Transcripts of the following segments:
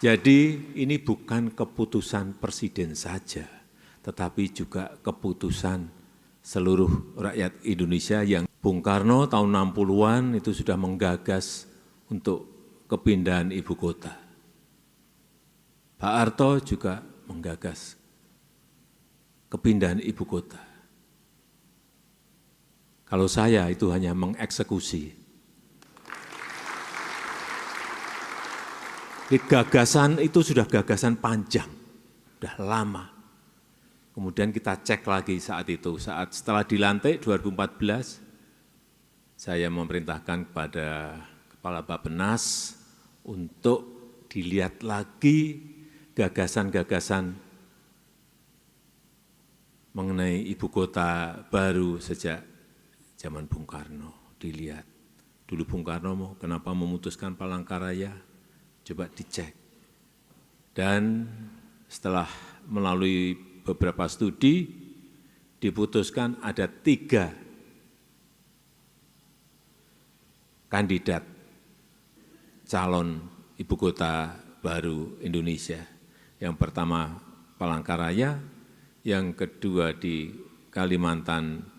Jadi ini bukan keputusan presiden saja, tetapi juga keputusan seluruh rakyat Indonesia yang Bung Karno tahun 60-an itu sudah menggagas untuk kepindahan ibu kota. Pak Harto juga menggagas kepindahan ibu kota. Kalau saya itu hanya mengeksekusi. Gagasan itu sudah gagasan panjang, sudah lama. Kemudian kita cek lagi saat itu, saat setelah dilantik 2014, saya memerintahkan kepada Kepala Bappenas untuk dilihat lagi gagasan-gagasan mengenai ibu kota baru sejak zaman Bung Karno. Dilihat, dulu Bung Karno kenapa memutuskan Palangkaraya, coba dicek. Dan setelah melalui beberapa studi, diputuskan ada 3 kandidat calon ibu kota baru Indonesia. Yang pertama Palangkaraya, yang kedua di Kalimantan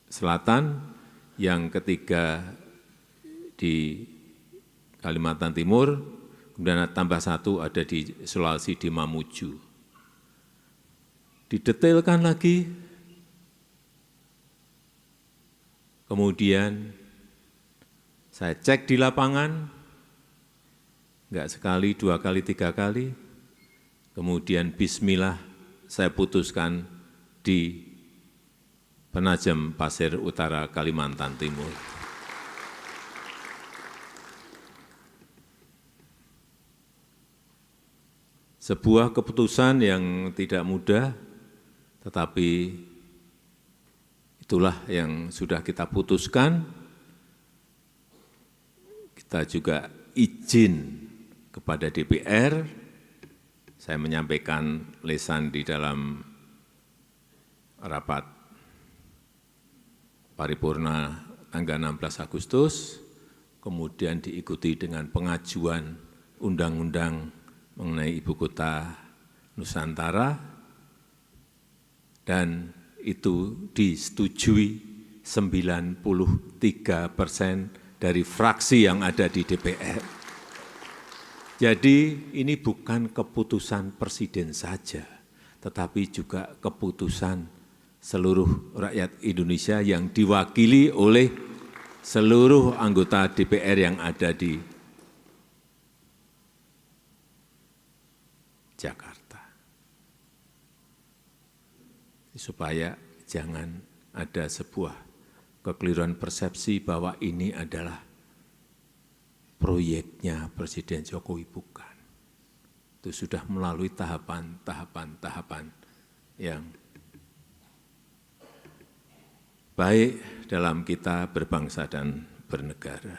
Selatan, yang ketiga di Kalimantan Timur, kemudian tambah 1 ada di Sulawesi di Mamuju. Didetailkan lagi, kemudian saya cek di lapangan, enggak sekali, 2 kali, 3 kali, kemudian bismillah saya putuskan di Penajam Pasir Utara, Kalimantan Timur. Sebuah keputusan yang tidak mudah, tetapi itulah yang sudah kita putuskan. Kita juga izin kepada DPR, saya menyampaikan lisan di dalam rapat paripurna tanggal 16 Agustus, kemudian diikuti dengan pengajuan undang-undang mengenai ibu kota Nusantara, dan itu disetujui 93% dari fraksi yang ada di DPR. Jadi ini bukan keputusan presiden saja, tetapi juga keputusan seluruh rakyat Indonesia yang diwakili oleh seluruh anggota DPR yang ada di Jakarta. Supaya jangan ada sebuah kekeliruan persepsi bahwa ini adalah proyeknya Presiden Jokowi, bukan. Itu sudah melalui tahapan yang baik dalam kita berbangsa dan bernegara.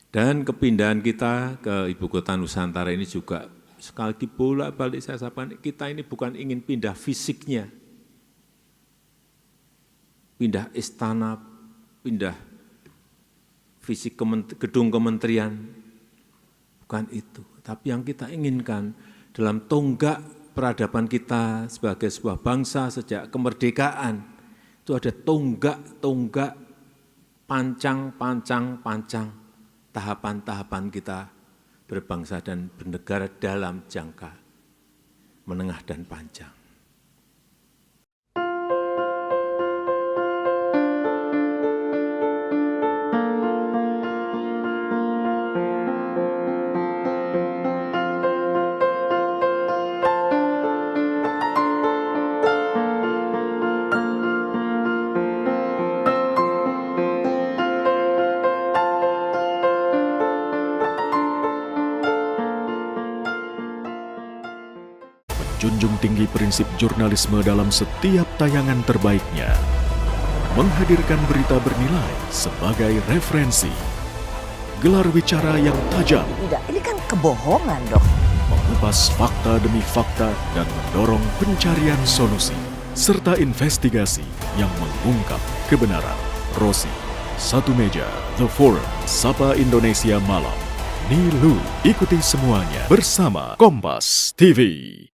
Dan kepindahan kita ke ibu kota Nusantara ini juga sekali lagi bolak-balik saya sampaikan, kita ini bukan ingin pindah fisiknya, pindah istana, pindah fisik gedung kementerian, bukan itu. Tapi yang kita inginkan dalam tonggak peradaban kita sebagai sebuah bangsa sejak kemerdekaan, itu ada tonggak pancang, tahapan-tahapan kita berbangsa dan bernegara dalam jangka menengah dan panjang. Junjung tinggi prinsip jurnalisme dalam setiap tayangan terbaiknya. Menghadirkan berita bernilai sebagai referensi. Gelar bicara yang tajam. Tidak, ini kan kebohongan dong. Mengupas fakta demi fakta dan mendorong pencarian solusi. Serta investigasi yang mengungkap kebenaran. Rosi, Satu meja, The Forum, Sapa Indonesia Malam. Nilu, ikuti semuanya bersama Kompas TV.